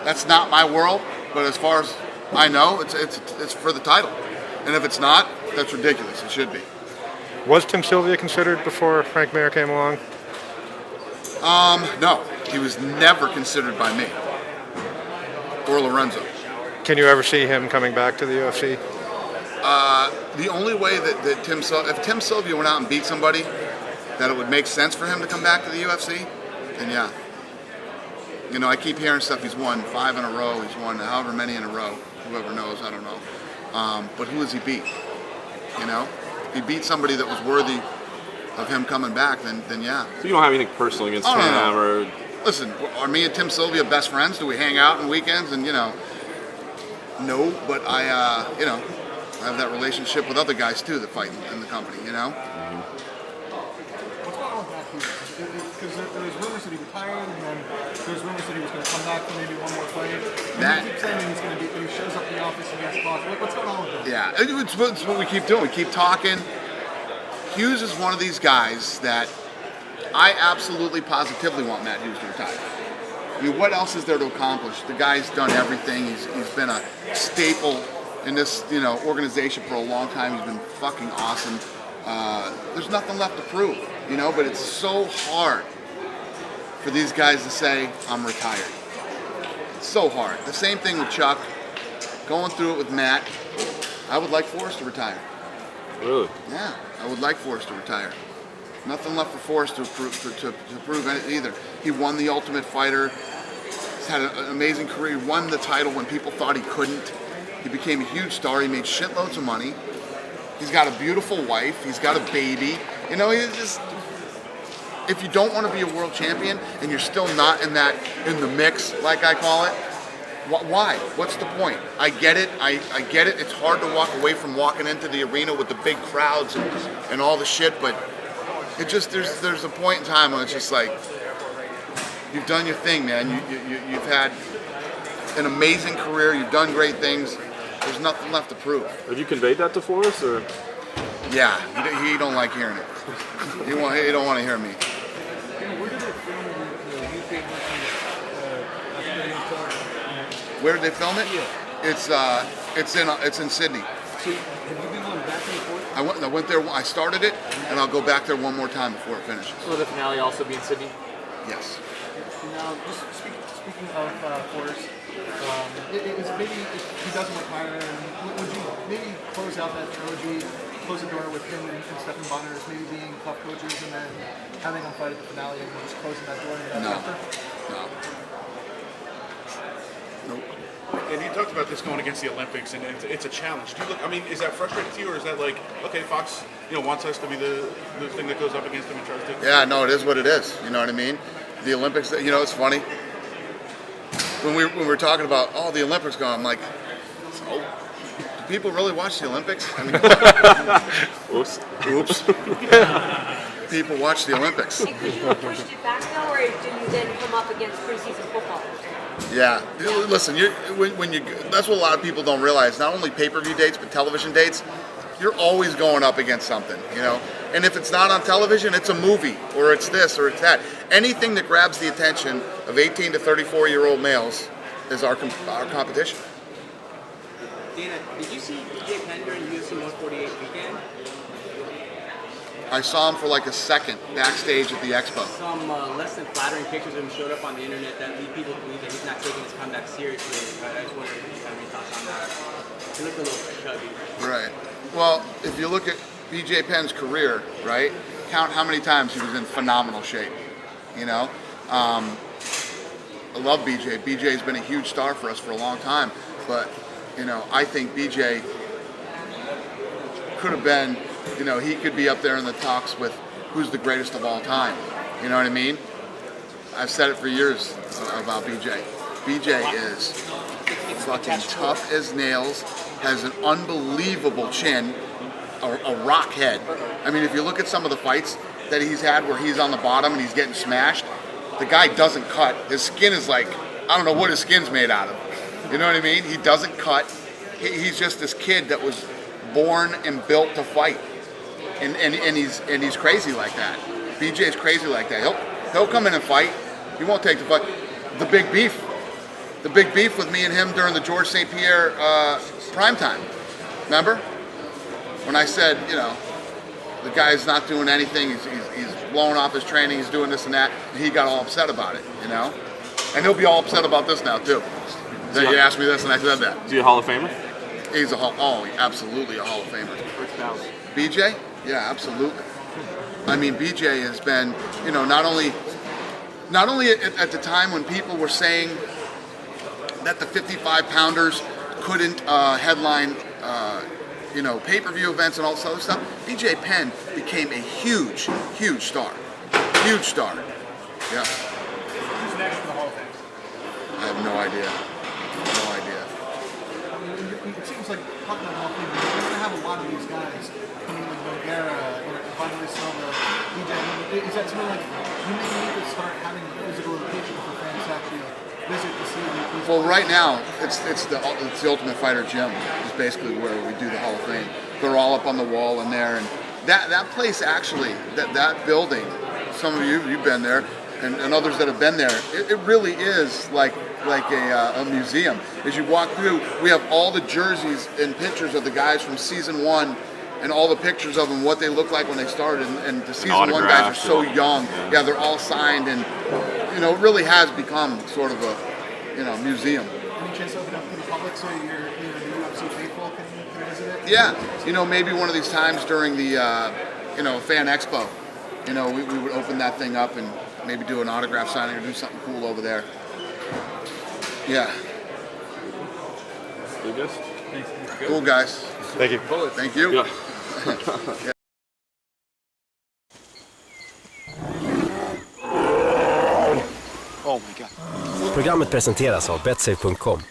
That's not my world, but as far as I know, it's for the title. And if it's not, that's ridiculous. It should be. Was Tim Sylvia considered before Frank Mir came along? No, he was never considered by me or Lorenzo. Can you ever see him coming back to the UFC? The only way that if Tim Sylvia went out and beat somebody, that it would make sense for him to come back to the UFC, then yeah. You know, I keep hearing stuff. He's won 5 in a row. He's won however many in a row. Whoever knows, I don't know. But who has he beat? You know, if he beat somebody that was worthy of him coming back, then yeah. So you don't have anything personal against Tim? No. Or... Listen, are me and Tim Sylvia best friends? Do we hang out on weekends? And, you know, no, but I have that relationship with other guys, too, that fight in the company, you know? What's going on with Matt Hughes? Because there's rumors that he retired, and then there's rumors that he was going to come back for maybe one more fight. And he keeps saying that he's going to he shows up in the office against Fox. What's going on with him? Yeah, it's what we keep doing. We keep talking. Hughes is one of these guys that I absolutely positively want Matt Hughes to retire. I mean, what else is there to accomplish? The guy's done everything. He's been a staple in this organization for a long time. He's been fucking awesome. There's nothing left to prove, but it's so hard for these guys to say, I'm retired. It's so hard. The same thing with Chuck. Going through it with Matt. I would like Forrest to retire. Really? Yeah, I would like Forrest to retire. Nothing left for Forrest to prove either. He won the Ultimate Fighter. He's had an amazing career. He won the title when people thought he couldn't. He became a huge star. He made shitloads of money. He's got a beautiful wife. He's got a baby. If you don't want to be a world champion and you're still not in the mix, like I call it, why? What's the point? I get it. I get it. It's hard to walk away from walking into the arena with the big crowds and all the shit, but it just there's a point in time when it's just like you've done your thing, man. You've had an amazing career. You've done great things. There's nothing left to prove. Have you conveyed that to Forrest, or? Yeah, he don't like hearing it. He don't want to hear me. Where did they film it? It's in Sydney. So, have you been going back and forth? I went there. I started it, and I'll go back there one more time before it finishes. Will the finale also be in Sydney? Yes. Now, just speaking of Forrest, maybe if he doesn't retire, would you maybe close out that trilogy, close the door with him and Stephen Bonner as maybe being tough coaches, and then having them fight at the finale and just closing that door? No. Nope. And you talked about this going against the Olympics, and it's a challenge. Is that frustrating to you, or is that like, okay, Fox, wants us to be the thing that goes up against them and tries to? Yeah, no, it is what it is. You know what I mean? The Olympics, it's funny. When we were talking about, the Olympics going, I'm like, so, do people really watch the Olympics? I mean, oops. People watch the Olympics. Could you have pushed it back though, or did you then come up against preseason football? Yeah, listen. That's what a lot of people don't realize. Not only pay-per-view dates, but television dates. You're always going up against something, And if it's not on television, it's a movie, or it's this, or it's that. Anything that grabs the attention of 18 to 34-year-old males is our competition. Dana, did you see BJ Penn during UFC 148 weekend? I saw him for like a second backstage at the expo. Some less than flattering pictures of him showed up on the internet that lead people to believe that he's not taking his comeback seriously. I just wondered if you have any thoughts on that. He looked a little chubby. Right. Well, if you look at BJ Penn's career, right, count how many times he was in phenomenal shape. I love BJ. BJ's been a huge star for us for a long time, but I think BJ could have been. He could be up there in the talks with who's the greatest of all time. You know what I mean? I've said it for years about BJ. BJ is fucking tough as nails, has an unbelievable chin, a rock head. I mean, if you look at some of the fights that he's had where he's on the bottom and he's getting smashed, the guy doesn't cut. His skin is like, I don't know what his skin's made out of. You know what I mean? He doesn't cut. He's just this kid that was born and built to fight. And he's crazy like that. BJ's crazy like that. He'll come in and fight. He won't take the fight. The big beef. the big beef with me and him during the George St. Pierre primetime. Remember? When I said, you know, the guy's not doing anything, he's blowing off his training, he's doing this and that, and he got all upset about it, you know? And he'll be all upset about this now, too. That you asked me this and I said that. Is he a Hall of Famer? He's absolutely a Hall of Famer. BJ? Yeah, absolutely. I mean, BJ has been, you know, not only at the time when people were saying that the 55-pounders couldn't headline, you know, pay-per-view events and all this other stuff, BJ Penn became a huge, huge star. Huge star. Yeah. Who's next in the Hall of Fame? I have no idea. No idea. It seems like talking about Hall of Fame, you're going to have a lot of these guys coming in, Noguera, Vanderlei Silva, BJ. Is that something like you maybe need to start having a physical location for fans to actually visit to see these? Well, right now it's the Ultimate Fighter gym is basically where we do the Hall of Fame. They're all up on the wall in there, and that place actually, that building. Some of you've been there, and others that have been there. It really is like a museum. As you walk through, we have all the jerseys and pictures of the guys from season 1. And all the pictures of them, what they look like when they started, and the season 1 guys are so young. Yeah, they're all signed, and you know, it really has become sort of a, you know, museum. Any chance to open up to the public so your UFC faithful can visit it? Yeah, you know, maybe one of these times during the, you know, fan expo, you know, we would open that thing up and maybe do an autograph signing or do something cool over there. Yeah. Cool guys. Thank you. Thank you. Yeah. Programmet presenteras av betsafe.com.